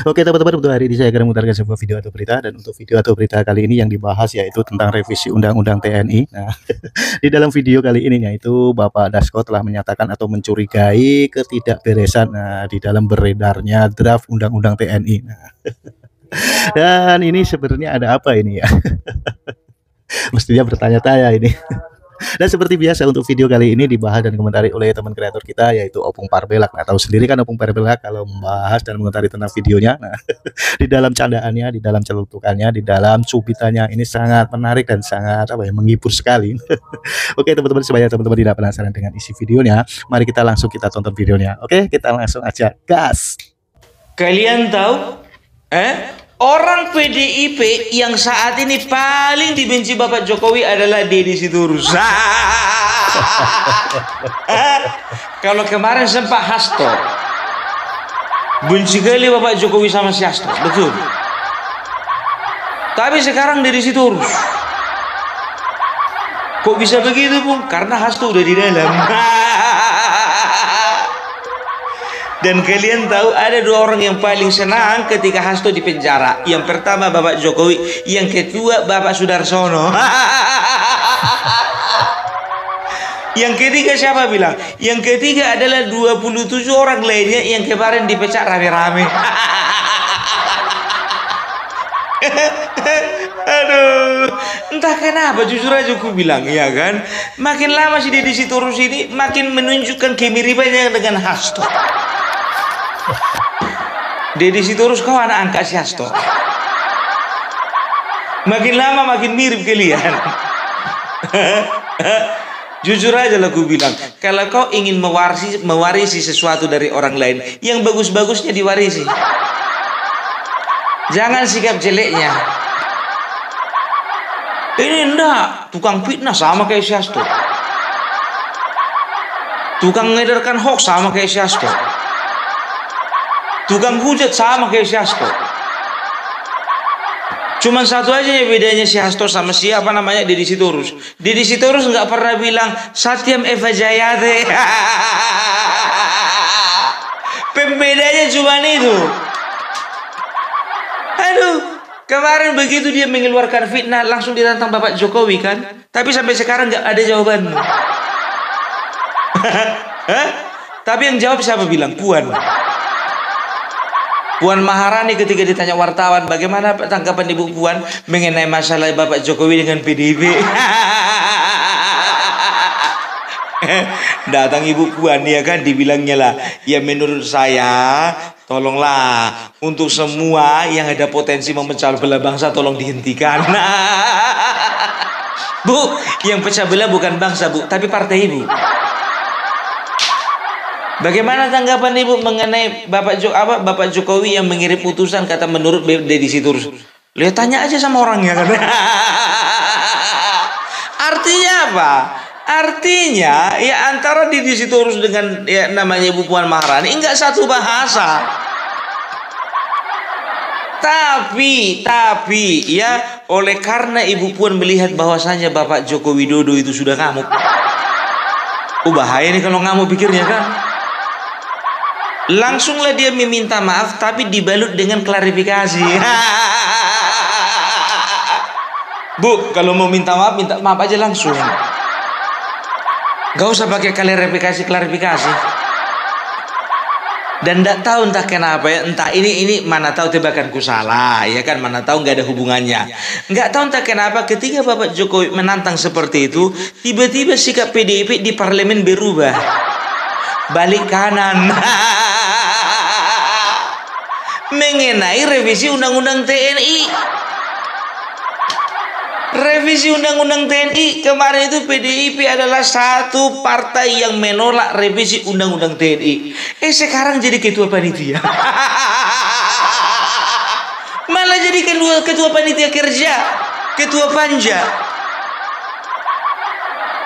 Oke teman-teman, untuk hari ini saya akan memutarkan sebuah video atau berita, dan untuk video atau berita kali ini yang dibahas yaitu tentang revisi Undang-Undang TNI. Nah, di dalam video kali ini yaitu Bapak Dasko telah menyatakan atau mencurigai ketidakberesan di dalam beredarnya draft Undang-Undang TNI. Nah, dan ini sebenarnya ada apa ini ya? Mestinya bertanya-tanya ini. Dan seperti biasa untuk video kali ini dibahas dan komentari oleh teman kreator kita yaitu Opung Parbelak. Nah, tahu sendiri kan Opung Parbelak kalau membahas dan mengomentari tentang videonya. Nah, di dalam candaannya, di dalam celutukannya, di dalam cubitannya ini sangat menarik dan sangat menghibur sekali. Oke teman-teman, supaya teman-teman tidak penasaran dengan isi videonya, mari kita langsung tonton videonya. Oke, kita langsung aja gas. Kalian tahu? Orang PDIP yang saat ini paling dibenci Bapak Jokowi adalah Deddy Sitorus. Kalau kemarin sempat Hasto, benci kali Bapak Jokowi sama si Hasto, betul. Tapi sekarang Deddy Sitorus. Kok bisa begitu, Bung? Karena Hasto udah di dalam. Dan kalian tahu ada dua orang yang paling senang ketika Hasto di penjara. Yang pertama Bapak Jokowi, yang kedua Bapak Sudarsono. Yang ketiga siapa bilang? Yang ketiga adalah 27 orang lainnya yang kemarin dipecat rame-rame. Aduh, entah kenapa jujur aja aku bilang, ya kan, makin lama si Deddy Sitorus ini makin menunjukkan kemiripannya dengan Hasto. Deddy Sitorus kau anak angkat si Hasto. Makin lama makin mirip kalian. Jujur aja lah aku bilang, kalau kau ingin mewarisi sesuatu dari orang lain, yang bagus-bagusnya diwarisi. Jangan sikap jeleknya. Ini enggak, tukang fitnah sama kayak si Hasto. Tukang mengedarkan hoax sama kayak si Hasto. Tukang hujat sama kayak si Hasto. Cuman satu aja ya bedanya si Hasto sama siapa namanya Deddy Sitorus. Deddy Sitorus nggak pernah bilang Satyam Eva Jayate. Pembedanya cuman itu. Aduh, kemarin begitu dia mengeluarkan fitnah langsung ditantang Bapak Jokowi kan. Tapi sampai sekarang nggak ada jawaban. Tapi yang jawab siapa bilang? Puan Maharani ketika ditanya wartawan bagaimana tanggapan Ibu Puan mengenai masalah Bapak Jokowi dengan PDIP. Datang Ibu Puan ya kan, dibilangnya lah, ya menurut saya tolonglah untuk semua yang ada potensi memecah belah bangsa tolong dihentikan. Bu, yang pecah belah bukan bangsa Bu, tapi partai Ibu. Bagaimana tanggapan Ibu mengenai Bapak Jokowi yang mengirim utusan kata menurut Deddy Sitorus? Lihat tanya aja sama orangnya kan. Artinya apa? Artinya ya antara Deddy Sitorus dengan ya namanya Ibu Puan Maharani enggak satu bahasa. Tapi ya oleh karena Ibu Puan melihat bahwasanya Bapak Joko Widodo itu sudah ngamuk. Oh bahaya nih kalau ngamuk pikirnya kan. Langsunglah dia meminta maaf tapi dibalut dengan klarifikasi. Bu, kalau mau minta maaf aja langsung. Gak usah pakai klarifikasi. Dan tidak tahu entah kenapa ya, entah ini mana tahu tebakanku salah ya kan, mana tahu nggak ada hubungannya. Nggak tahu entah kenapa ketika Bapak Jokowi menantang seperti itu, tiba-tiba sikap PDIP di parlemen berubah. Balik kanan. Mengenai revisi Undang-Undang TNI. Revisi Undang-Undang TNI kemarin itu PDIP adalah satu partai yang menolak revisi Undang-Undang TNI. Sekarang jadi ketua panitia. Malah jadi ketua panitia kerja, ketua panja.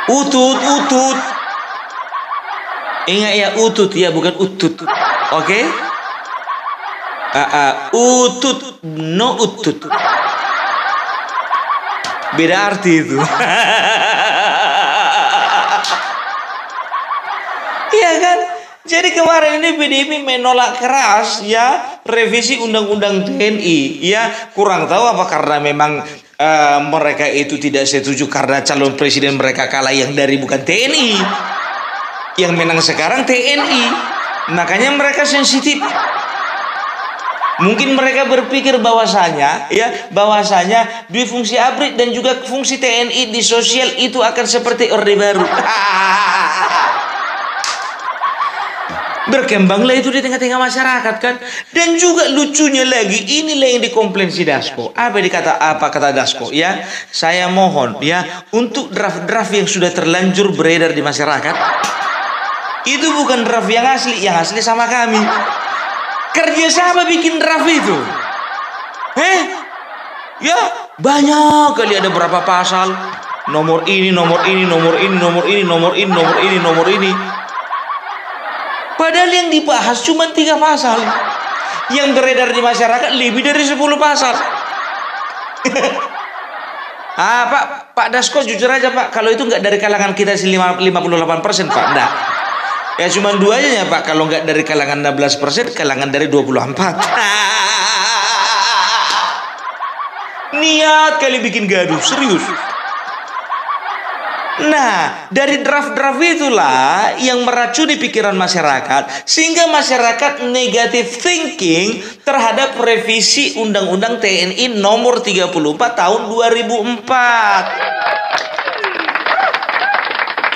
Utut. Ingat ya, utut ya, bukan utut. Oke? Utut, no utut. Beda arti itu. Iya kan? Jadi kemarin ini PDIP menolak keras ya revisi undang-undang TNI. Ya, kurang tahu apa karena memang mereka itu tidak setuju karena calon presiden mereka kalah yang dari bukan TNI. Yang menang sekarang TNI. Makanya mereka sensitif. Mungkin mereka berpikir bahwasanya dui fungsi ABRI dan juga fungsi TNI di sosial itu akan seperti Orde Baru. Berkembanglah itu di tengah-tengah masyarakat kan. Dan juga lucunya lagi, inilah yang dikomplain si Dasko. Apa kata Dasko? Ya, saya mohon ya untuk draft-draft yang sudah terlanjur beredar di masyarakat, itu bukan draft yang asli sama kami. Kerja sama bikin draft itu. Ya, banyak kali ada berapa pasal. Nomor ini. Padahal yang dibahas cuma 3 pasal. Yang beredar di masyarakat lebih dari 10 pasal. Pak Dasko jujur aja Pak, kalau itu nggak dari kalangan kita 58% Pak, enggak. Ya cuma 2 aja ya Pak, kalau nggak dari kalangan 16%, kalangan dari 24. Niat kali bikin gaduh, serius. Nah, dari draft-draft itulah yang meracuni pikiran masyarakat, sehingga masyarakat negative thinking terhadap revisi Undang-Undang TNI nomor 34 tahun 2004.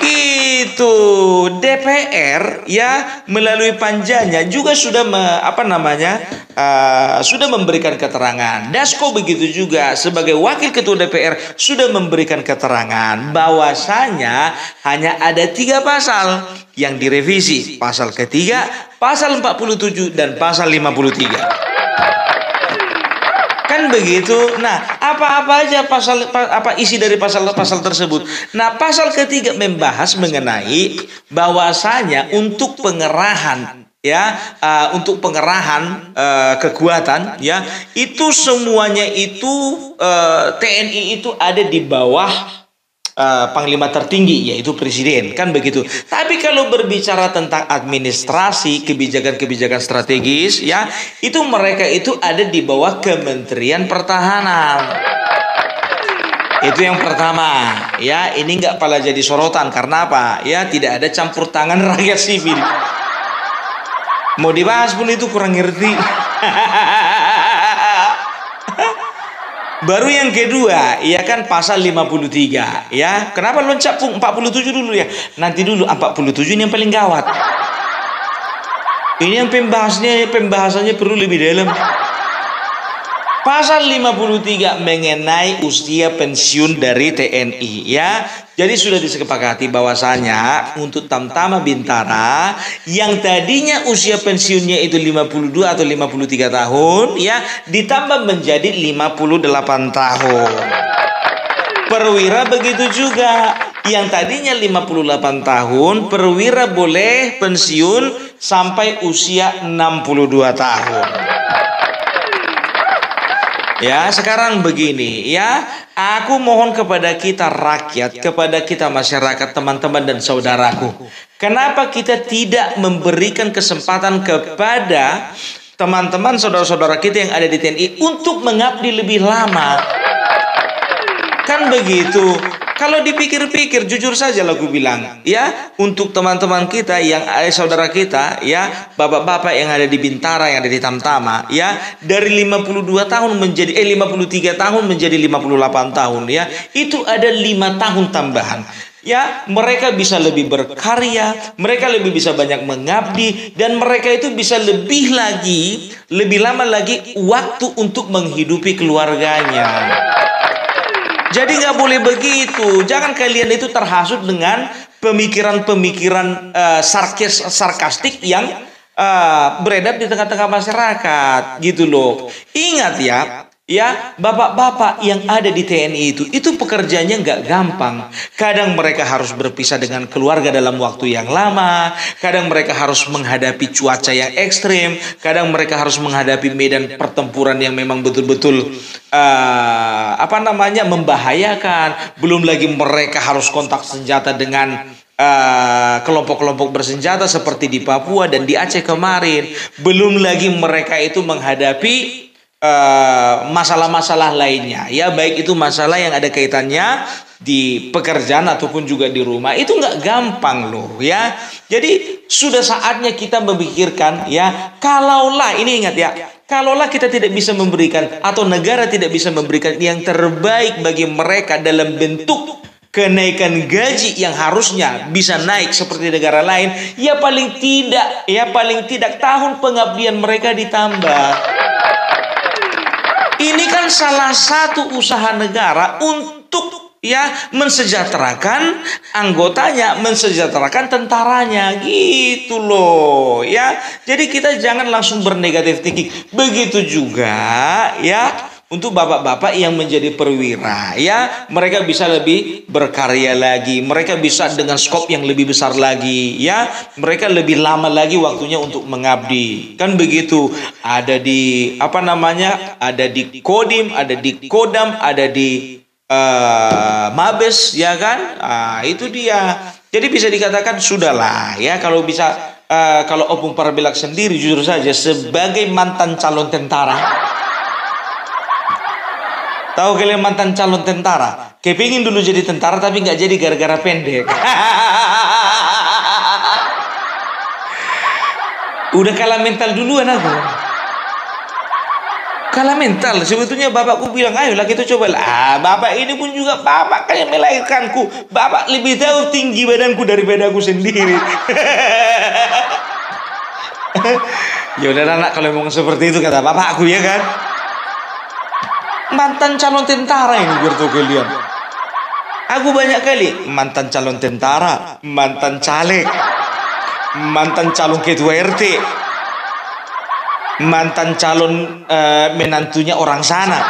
Itu DPR ya melalui panjanya juga sudah sudah memberikan keterangan. Dasko begitu juga sebagai wakil ketua DPR sudah memberikan keterangan bahwasanya hanya ada 3 pasal yang direvisi, pasal ketiga, pasal 47 dan pasal 53. Kan begitu. Nah, apa aja isi dari pasal-pasal tersebut? Nah, pasal ketiga membahas mengenai bahwasanya untuk pengerahan kekuatan ya, itu semuanya itu TNI itu ada di bawah panglima tertinggi yaitu presiden, kan begitu. Tapi kalau berbicara tentang administrasi, kebijakan-kebijakan strategis ya, itu mereka itu ada di bawah Kementerian Pertahanan. Itu yang pertama ya, ini nggak pala jadi sorotan karena apa ya, tidak ada campur tangan rakyat sipil. Mau dibahas pun itu kurang ngerti. Baru yang kedua, ya kan pasal 53 ya. Kenapa loncat 47 dulu ya? Nanti dulu 47 ini yang paling gawat. Ini yang pembahasannya perlu lebih dalam. Pasal 53 mengenai usia pensiun dari TNI ya. Jadi sudah disepakati bahwasanya untuk Tamtama Bintara yang tadinya usia pensiunnya itu 52 atau 53 tahun ya, ditambah menjadi 58 tahun. Perwira begitu juga, yang tadinya 58 tahun perwira boleh pensiun sampai usia 62 tahun. Ya, sekarang begini ya, aku mohon kepada kita rakyat, kepada kita masyarakat, teman-teman dan saudaraku, kenapa kita tidak memberikan kesempatan kepada teman-teman saudara-saudara kita yang ada di TNI untuk mengabdi lebih lama? Kan begitu. Kalau dipikir-pikir, jujur saja lah aku bilang ya, untuk teman-teman kita yang saudara kita ya, bapak-bapak yang ada di Bintara, yang ada di Tamtama ya, dari 52 tahun menjadi 53 tahun menjadi 58 tahun ya, itu ada 5 tahun tambahan. Ya, mereka bisa lebih berkarya, mereka lebih bisa banyak mengabdi, dan mereka itu bisa lebih lama lagi waktu untuk menghidupi keluarganya. Jadi nggak boleh begitu. Jangan kalian itu terhasut dengan pemikiran-pemikiran sarkastik yang beredar di tengah-tengah masyarakat, gitu loh. Ingat ya, bapak-bapak yang ada di TNI itu pekerjaannya nggak gampang. Kadang mereka harus berpisah dengan keluarga dalam waktu yang lama. Kadang mereka harus menghadapi cuaca yang ekstrim. Kadang mereka harus menghadapi medan pertempuran yang memang betul-betul membahayakan. Belum lagi mereka harus kontak senjata dengan kelompok-kelompok bersenjata seperti di Papua dan di Aceh kemarin. Belum lagi mereka itu menghadapi masalah-masalah lainnya, ya, baik itu masalah yang ada kaitannya di pekerjaan ataupun juga di rumah. Itu nggak gampang loh, ya. Jadi sudah saatnya kita memikirkan, ya, kalaulah, ini ingat ya, kalaulah kita tidak bisa memberikan atau negara tidak bisa memberikan yang terbaik bagi mereka dalam bentuk kenaikan gaji yang harusnya bisa naik seperti negara lain, ya paling tidak tahun pengabdian mereka ditambah. Ini kan salah satu usaha negara untuk, ya, mensejahterakan anggotanya, mensejahterakan tentaranya, gitu loh, ya. Jadi kita jangan langsung bernegatif thinking. Begitu juga, ya, untuk bapak-bapak yang menjadi perwira, ya, mereka bisa lebih berkarya lagi, mereka bisa dengan skop yang lebih besar lagi, ya, mereka lebih lama lagi waktunya untuk mengabdi, kan begitu. Ada di ada di Kodim, ada di Kodam, ada di Mabes, ya kan. Itu dia. Jadi bisa dikatakan sudahlah, ya, kalau bisa, kalau Opung Parabelak sendiri jujur saja sebagai mantan calon tentara. Tahu kalian mantan calon tentara? Kepingin dulu jadi tentara tapi nggak jadi gara-gara pendek. Udah kalah mental duluan aku. Kalah mental. Sebetulnya bapakku bilang, ayolah kita coba lah. Bapak ini pun juga bapak kayak melahirkanku. Bapak lebih tahu tinggi badanku daripada aku sendiri. Ya udah anak, kalau ngomong seperti itu kata bapakku, ya kan. Mantan calon tentara ini biar tuh kalian. Aku banyak kali mantan calon tentara, mantan caleg, mantan calon ketua RT, mantan calon menantunya orang sana.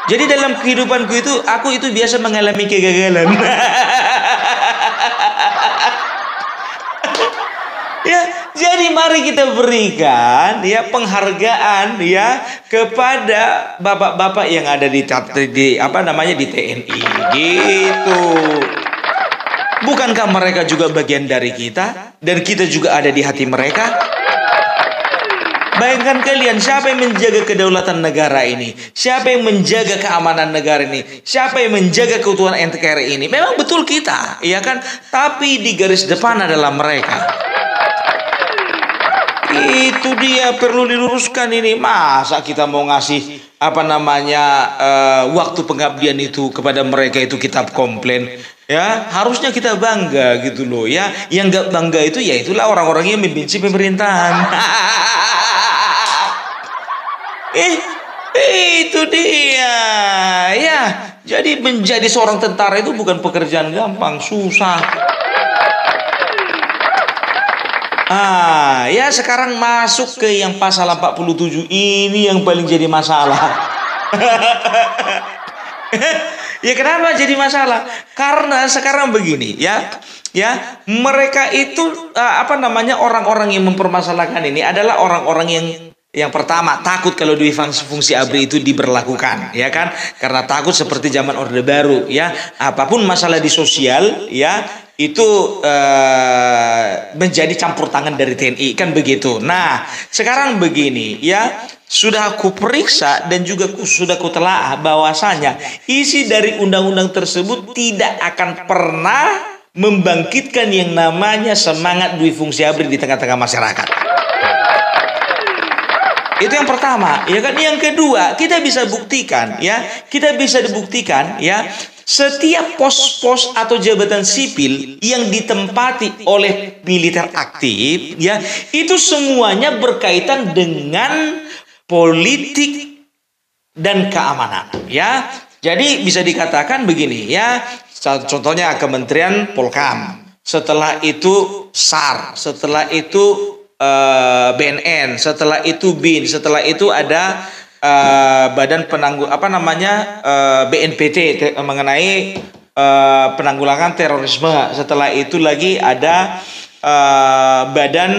Jadi dalam kehidupanku itu, aku itu biasa mengalami kegagalan. Ya, jadi mari kita berikan, ya, penghargaan, ya, kepada bapak-bapak yang ada di TNI, gitu. Bukankah mereka juga bagian dari kita dan kita juga ada di hati mereka? Bayangkan kalian, siapa yang menjaga kedaulatan negara ini? Siapa yang menjaga keamanan negara ini? Siapa yang menjaga keutuhan NKRI ini? Memang betul kita, ya kan? Tapi di garis depan adalah mereka. Itu dia, perlu diluruskan ini. Masa kita mau ngasih waktu pengabdian itu kepada mereka itu kita komplain, ya, harusnya kita bangga gitu loh, ya. Yang nggak bangga itu, ya itulah orang-orang yang membenci pemerintahan. Itu dia, ya. Jadi menjadi seorang tentara itu bukan pekerjaan gampang, susah. Ya, sekarang masuk ke yang pasal 47 ini yang paling jadi masalah. Ya, kenapa jadi masalah? Karena sekarang begini, ya, mereka itu orang-orang yang mempermasalahkan ini adalah orang-orang yang pertama takut kalau fungsi ABRI itu diberlakukan, ya kan? Karena takut seperti zaman Orde Baru, ya, apapun masalah di sosial, ya, itu menjadi campur tangan dari TNI, kan begitu. Nah, sekarang begini, ya, sudah aku periksa dan juga sudah aku telaah bahwasanya isi dari undang-undang tersebut tidak akan pernah membangkitkan yang namanya semangat dui fungsi ABRI di tengah-tengah masyarakat. Itu yang pertama, ya kan. Yang kedua, kita bisa buktikan, ya, setiap pos-pos atau jabatan sipil yang ditempati oleh militer aktif, ya, itu semuanya berkaitan dengan politik dan keamanan, ya. Jadi bisa dikatakan begini, ya, contohnya Kementerian Polkam, setelah itu SAR, setelah itu BNN, setelah itu BIN, setelah itu ada Badan BNPT mengenai penanggulangan terorisme. Setelah itu lagi ada badan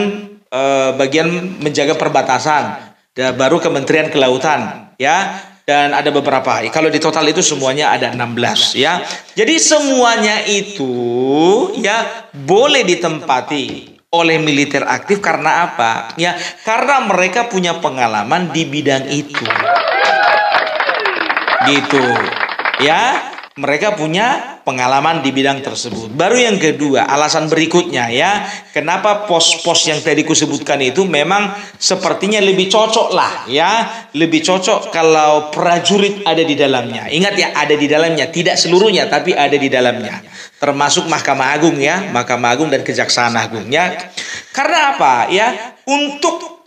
bagian menjaga perbatasan. Dan baru Kementerian Kelautan, ya. dan ada beberapa. Kalau di total itu semuanya ada 16 ya. Jadi semuanya itu ya boleh ditempati oleh militer aktif karena apa? Ya, karena mereka punya pengalaman di bidang itu. Gitu. Ya, mereka punya pengalaman di bidang tersebut. Baru yang kedua, alasan berikutnya ya, kenapa pos-pos yang tadi kusebutkan itu memang sepertinya lebih cocok lah ya, lebih cocok kalau prajurit ada di dalamnya. Ingat ya, ada di dalamnya, tidak seluruhnya tapi ada di dalamnya. Termasuk Mahkamah Agung ya, Mahkamah Agung dan Kejaksaan Agung ya. Karena apa ya? Untuk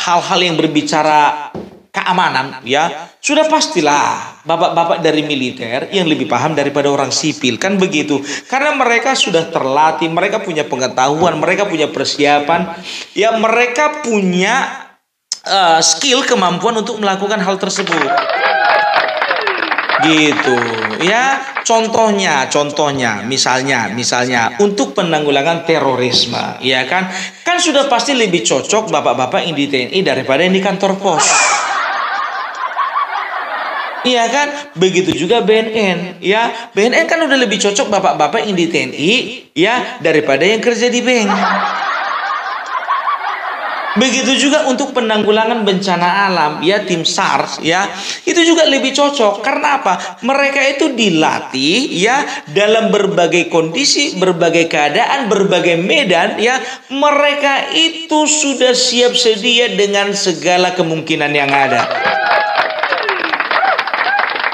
hal-hal yang berbicara keamanan ya, sudah pastilah bapak-bapak dari militer yang lebih paham daripada orang sipil, kan begitu, karena mereka sudah terlatih, mereka punya pengetahuan, mereka punya persiapan ya, mereka punya skill, kemampuan untuk melakukan hal tersebut gitu ya. Contohnya misalnya untuk penanggulangan terorisme ya kan sudah pasti lebih cocok bapak-bapak yang di TNI daripada yang di kantor pos. Iya kan? Begitu juga BNN. Ya, BNN kan udah lebih cocok bapak-bapak yang di TNI ya daripada yang kerja di bank. Begitu juga untuk penanggulangan bencana alam ya, tim SAR ya. Itu juga lebih cocok. Karena apa? Mereka itu dilatih ya dalam berbagai kondisi, berbagai keadaan, berbagai medan ya. Mereka itu sudah siap sedia dengan segala kemungkinan yang ada.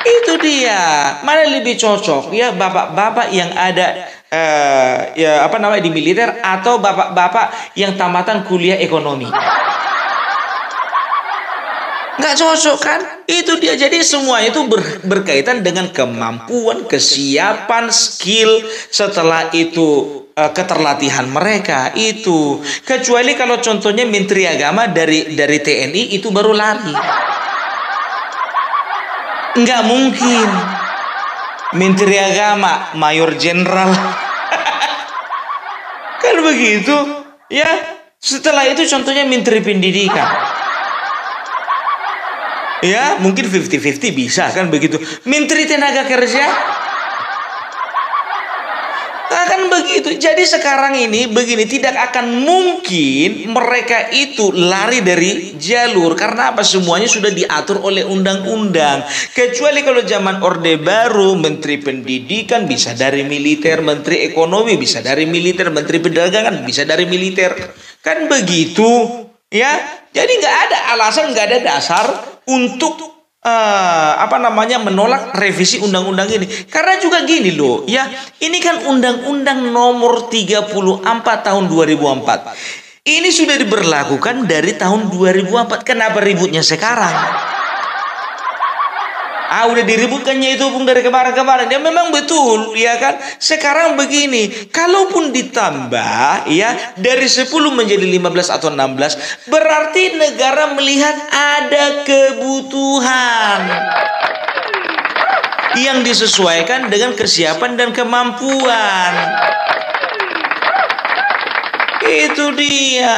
Itu dia, mana lebih cocok ya, bapak-bapak yang ada di militer atau bapak-bapak yang tamatan kuliah ekonomi? Nggak cocok kan? Itu dia. Jadi semua itu berkaitan dengan kemampuan, kesiapan, skill, setelah itu keterlatihan mereka itu. Kecuali kalau contohnya Menteri Agama dari TNI itu baru lari. Nggak mungkin. Menteri Agama, Mayor Jenderal. Kan begitu ya. Setelah itu contohnya Menteri Pendidikan. Ya, mungkin 50-50 bisa kan begitu. Menteri Tenaga Kerja. Kan begitu. Jadi sekarang ini begini, tidak akan mungkin mereka itu lari dari jalur. Karena apa? Semuanya sudah diatur oleh undang-undang. Kecuali kalau zaman Orde Baru, Menteri Pendidikan bisa dari militer, Menteri Ekonomi bisa dari militer, Menteri Perdagangan bisa dari militer. Kan begitu ya. Jadi nggak ada alasan, nggak ada dasar untuk menolak revisi undang-undang ini. Karena juga gini loh ya, ini kan undang-undang nomor 34 tahun 2004. Ini sudah diberlakukan dari tahun 2004. Kenapa ributnya sekarang? Udah diributkannya itu Bung dari kemarin-kemarin. Ya memang betul ya kan. Sekarang begini, kalaupun ditambah ya dari 10 menjadi 15 atau 16, berarti negara melihat ada kebutuhan yang disesuaikan dengan kesiapan dan kemampuan. Itu dia.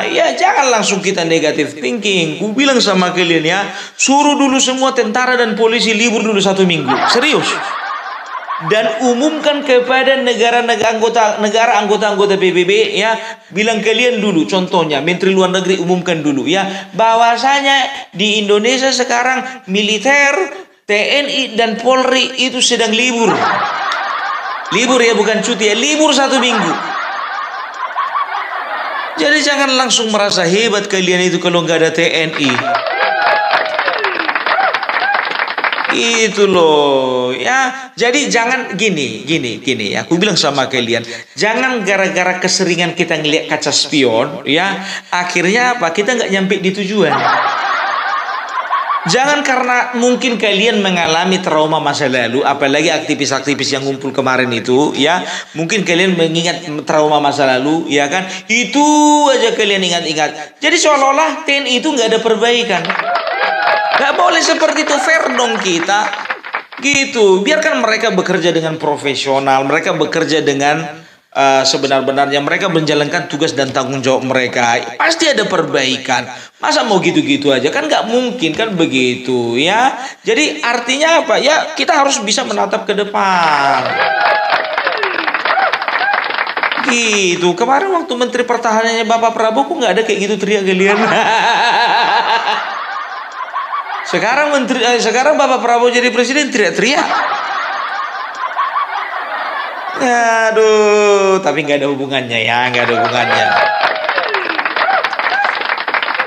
Ya jangan langsung kita negatif thinking. Ku bilang sama kalian ya, suruh dulu semua tentara dan polisi libur dulu 1 minggu. Serius. Dan umumkan kepada negara anggota PBB ya, bilang kalian dulu, contohnya Menteri Luar Negeri umumkan dulu ya, bahwasanya di Indonesia sekarang militer, TNI dan Polri itu sedang libur. Libur ya, bukan cuti ya, libur 1 minggu. Jadi jangan langsung merasa hebat kalian itu kalau nggak ada TNI. Itu loh ya. Jadi jangan gini ya. Aku bilang sama kalian, jangan gara-gara keseringan kita ngeliat kaca spion ya, akhirnya apa? Kita nggak nyampe di tujuan. Jangan karena mungkin kalian mengalami trauma masa lalu, apalagi aktivis-aktivis yang ngumpul kemarin itu ya, mungkin kalian mengingat trauma masa lalu ya kan, itu aja kalian ingat-ingat. Jadi seolah-olah TNI itu nggak ada perbaikan. Nggak boleh seperti itu, fair dong kita gitu. Biarkan mereka bekerja dengan profesional, mereka bekerja dengan sebenar-benarnya mereka menjalankan tugas dan tanggung jawab mereka, pasti ada perbaikan. Masa mau gitu-gitu aja, kan nggak mungkin kan begitu ya. Jadi artinya apa ya, kita harus bisa menatap ke depan gitu. Kemarin waktu Menteri Pertahanannya Bapak Prabowo kok nggak ada kayak gitu teriak kalian. Sekarang Bapak Prabowo jadi presiden teriak-teriak. Aduh, tapi nggak ada hubungannya ya, nggak ada hubungannya.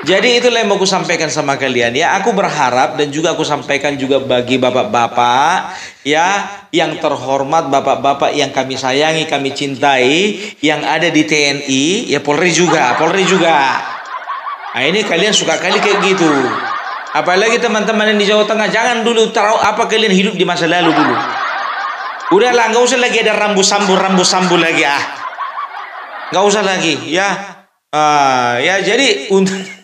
Jadi itulah yang mau aku sampaikan sama kalian ya. Aku berharap dan juga aku sampaikan juga bagi bapak-bapak ya, yang terhormat, bapak-bapak yang kami sayangi, kami cintai, yang ada di TNI, ya Polri juga. Nah ini kalian suka kali kayak gitu. Apalagi teman-teman yang di Jawa Tengah, jangan dulu tahu apa kalian hidup di masa lalu dulu. Udahlah, nggak usah lagi ada rambu sambu lagi ah. Nggak usah lagi ya. Ya jadi untuk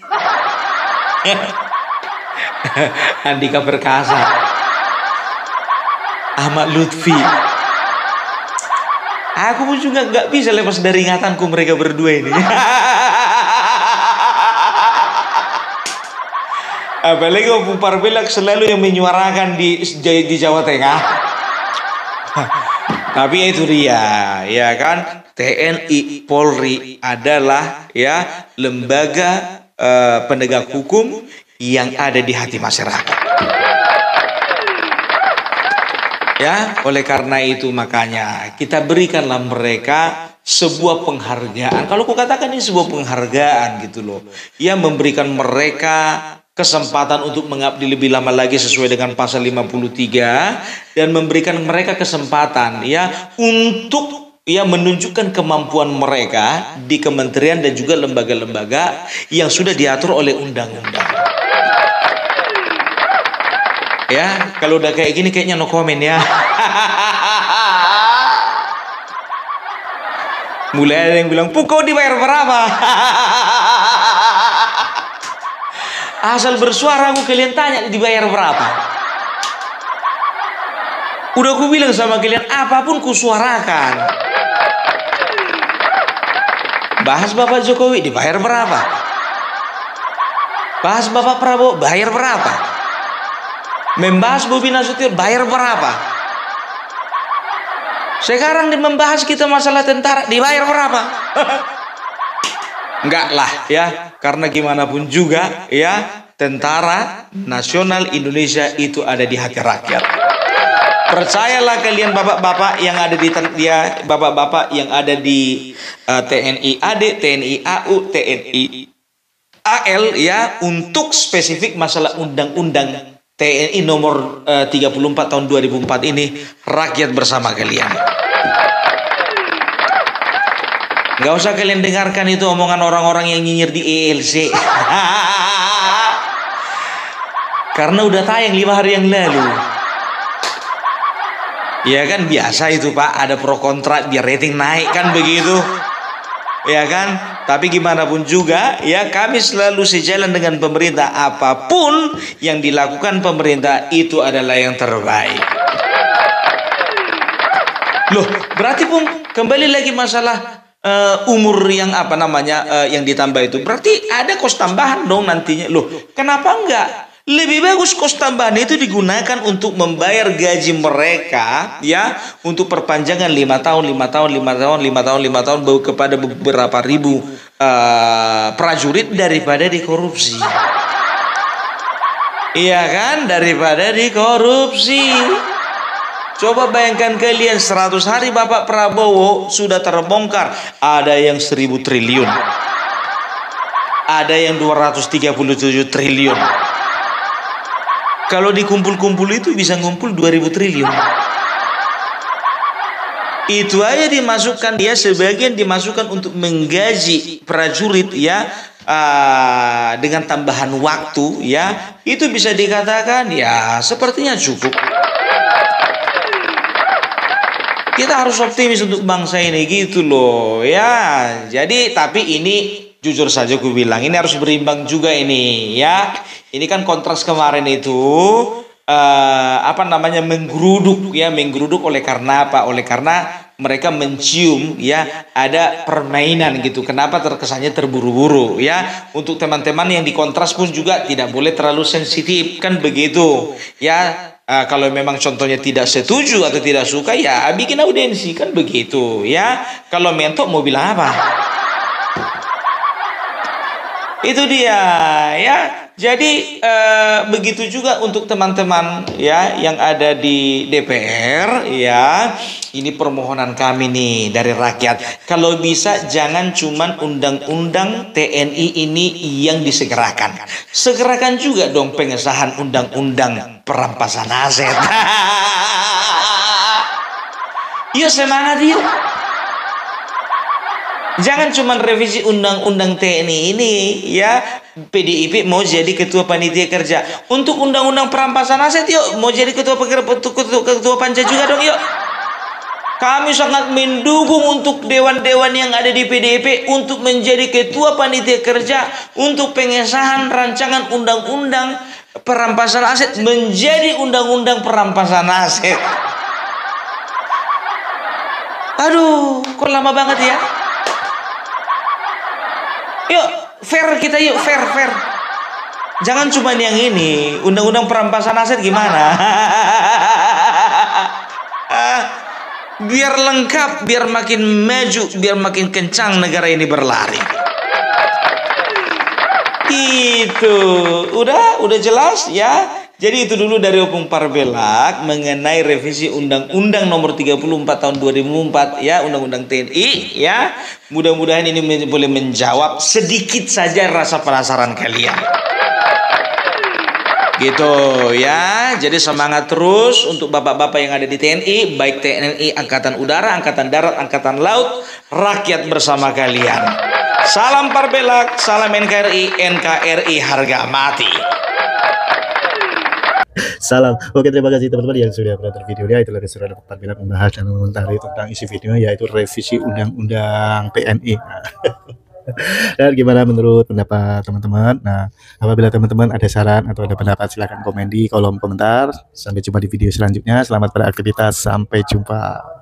Andika Perkasa, Ahmad Lutfi, aku pun juga nggak bisa lepas dari ingatanku mereka berdua ini. Apalagi Opung Parbelak selalu yang menyuarakan di Jawa Tengah. Tapi itu dia, ya kan, TNI Polri adalah ya lembaga penegak hukum yang ada di hati masyarakat. Ya, oleh karena itu makanya kita berikanlah mereka sebuah penghargaan. Kalau aku katakan ini sebuah penghargaan gitu loh. Ya, memberikan mereka kesempatan untuk mengabdi lebih lama lagi sesuai dengan pasal 53 dan memberikan mereka kesempatan ya untuk ya menunjukkan kemampuan mereka di kementerian dan juga lembaga-lembaga yang sudah diatur oleh undang-undang. Ya, kalau udah kayak gini kayaknya no comment ya. Mulai ada yang bilang, "Puko dibayar berapa?" Asal bersuara aku kalian tanya dibayar berapa. Udah aku bilang sama kalian, apapun kusuarakan. Bahas Bapak Jokowi dibayar berapa? Bahas Bapak Prabowo bayar berapa? Membahas Bobi Nasution bayar berapa? Sekarang membahas kita masalah tentara dibayar berapa? Enggak lah ya, karena gimana pun juga ya, Tentara Nasional Indonesia itu ada di hati rakyat. Percayalah kalian bapak-bapak yang ada di bapak-bapak yang ada di TNI AD, TNI AU, TNI AL ya, untuk spesifik masalah undang-undang TNI nomor 34 tahun 2004 ini, rakyat bersama kalian. Nggak usah kalian dengarkan itu omongan orang-orang yang nyinyir di ELC. Karena udah tayang 5 hari yang lalu. Ya kan biasa itu Pak, ada pro kontra biar rating naik kan begitu. Ya kan? Tapi gimana pun juga ya, kami selalu sejalan dengan pemerintah. Apapun yang dilakukan pemerintah itu adalah yang terbaik. Loh, berarti pun kembali lagi masalah umur yang apa namanya yang ditambah itu, berarti ada kos tambahan dong nantinya. Loh, kenapa enggak? Lebih bagus kos tambahan itu digunakan untuk membayar gaji mereka ya, untuk perpanjangan 5 tahun kepada beberapa ribu prajurit daripada dikorupsi. Iya kan, daripada dikorupsi. Coba bayangkan kalian, 100 hari Bapak Prabowo sudah terbongkar. Ada yang 1000 triliun. Ada yang 237 triliun. Kalau dikumpul-kumpul itu bisa ngumpul 2000 triliun. Itu aja dimasukkan ya, sebagian dimasukkan untuk menggaji prajurit ya, dengan tambahan waktu ya. Itu bisa dikatakan ya sepertinya cukup. Kita harus optimis untuk bangsa ini gitu loh ya. Jadi tapi ini jujur saja aku bilang, ini harus berimbang juga ini ya. Ini kan kontras kemarin itu menggeruduk oleh karena apa? Oleh karena mereka mencium ya ada permainan gitu. Kenapa terkesannya terburu-buru ya? Untuk teman-teman yang di kontras pun juga tidak boleh terlalu sensitif kan begitu ya. Kalau memang contohnya tidak setuju atau tidak suka ya bikin audiensi kan begitu ya. Kalau mentok mau bilang apa? Itu dia ya. Jadi begitu juga untuk teman-teman ya yang ada di DPR ya. Ini permohonan kami nih dari rakyat. Kalau bisa jangan cuman undang-undang TNI ini yang disegerakan. Segerakan juga dong pengesahan undang-undang perampasan aset. Yuk semangat yuk. Jangan cuma revisi undang-undang TNI ini ya. PDIP mau jadi ketua panitia kerja untuk undang-undang perampasan aset, yuk mau jadi ketua panja juga dong, yuk. Kami sangat mendukung untuk dewan-dewan yang ada di PDIP untuk menjadi ketua panitia kerja untuk pengesahan rancangan undang-undang perampasan aset menjadi undang-undang perampasan aset. Aduh, kok lama banget ya? Yuk, fair kita yuk, fair. Jangan cuma yang ini, undang-undang perampasan aset gimana? Biar lengkap, biar makin maju, biar makin kencang negara ini berlari. Itu, udah jelas ya. Jadi itu dulu dari Opung Parbelak mengenai revisi Undang-Undang Nomor 34 Tahun 2004 ya, Undang-Undang TNI ya. Mudah-mudahan ini boleh menjawab sedikit saja rasa penasaran kalian. Gitu ya. Jadi semangat terus untuk bapak-bapak yang ada di TNI, baik TNI Angkatan Udara, Angkatan Darat, Angkatan Laut, rakyat bersama kalian. Salam Parbelak, salam NKRI harga mati. Salam. Oke, terima kasih teman-teman yang sudah menonton videonya. Itulah keseruan Parbelak membahas dan mengomentari tentang isi videonya, yaitu revisi undang-undang TNI. Dan gimana menurut pendapat teman-teman? Nah, apabila teman-teman ada saran atau ada pendapat, silahkan komen di kolom komentar. Sampai jumpa di video selanjutnya. Selamat beraktivitas. Sampai jumpa.